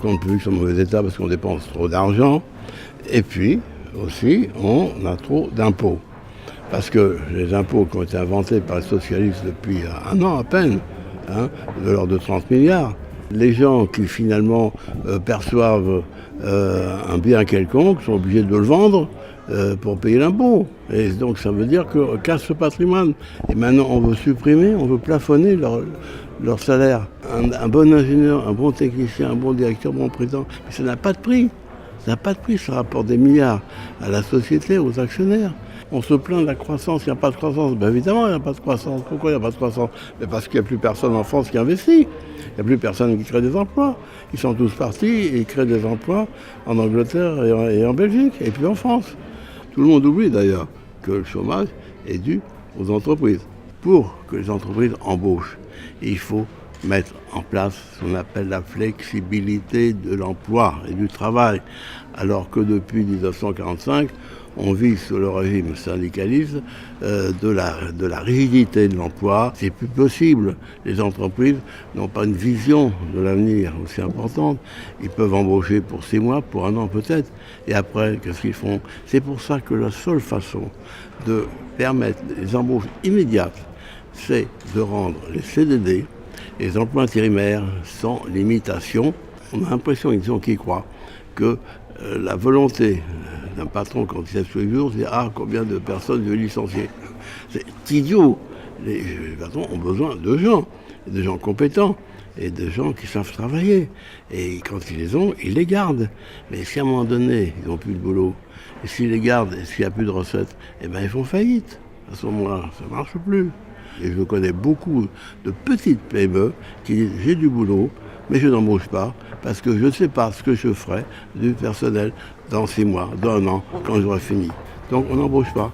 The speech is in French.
comptes publics sont en mauvais état parce qu'on dépense trop d'argent. Et puis, aussi, on a trop d'impôts. Parce que les impôts qui ont été inventés par les socialistes depuis un an à peine, de l'ordre de 30 milliards, les gens qui finalement perçoivent un bien quelconque sont obligés de le vendre pour payer l'impôt. Et donc ça veut dire qu'on casse ce patrimoine. Et maintenant on veut supprimer, on veut plafonner leur salaire. Un bon ingénieur, un bon technicien, un bon directeur, un bon président, mais ça n'a pas de prix. Ça n'a pas de prix, ça rapporte des milliards à la société, aux actionnaires. On se plaint de la croissance, il n'y a pas de croissance. Ben évidemment, il n'y a pas de croissance. Pourquoi il n'y a pas de croissance? Mais parce qu'il n'y a plus personne en France qui investit. Il n'y a plus personne qui crée des emplois. Ils sont tous partis et ils créent des emplois en Angleterre et en Belgique, et puis en France. Tout le monde oublie d'ailleurs que le chômage est dû aux entreprises. Pour que les entreprises embauchent, il faut mettre en place ce qu'on appelle la flexibilité de l'emploi et du travail. Alors que depuis 1945, on vit sous le régime syndicaliste de la rigidité de l'emploi. C'est plus possible. Les entreprises n'ont pas une vision de l'avenir aussi importante. Ils peuvent embaucher pour 6 mois, pour 1 an peut-être. Et après, qu'est-ce qu'ils font? C'est pour ça que la seule façon de permettre les embauches immédiates, c'est de rendre les CDD, les emplois intérimaires, sans limitation. On a l'impression, disons qu'ils croient, que la volonté d'un patron, quand il sait tous les jours, c'est combien de personnes je vais licencier. C'est idiot. Les patrons ont besoin de gens compétents et de gens qui savent travailler. Et quand ils les ont, ils les gardent. Mais si à un moment donné, ils n'ont plus de boulot, et s'ils les gardent, et s'il n'y a plus de recettes, eh bien ils font faillite. À ce moment-là, ça ne marche plus. Et je connais beaucoup de petites PME qui disent « j'ai du boulot, mais je n'embauche pas parce que je ne sais pas ce que je ferai du personnel dans 6 mois, dans 1 an, quand j'aurai fini. » Donc on n'embauche pas.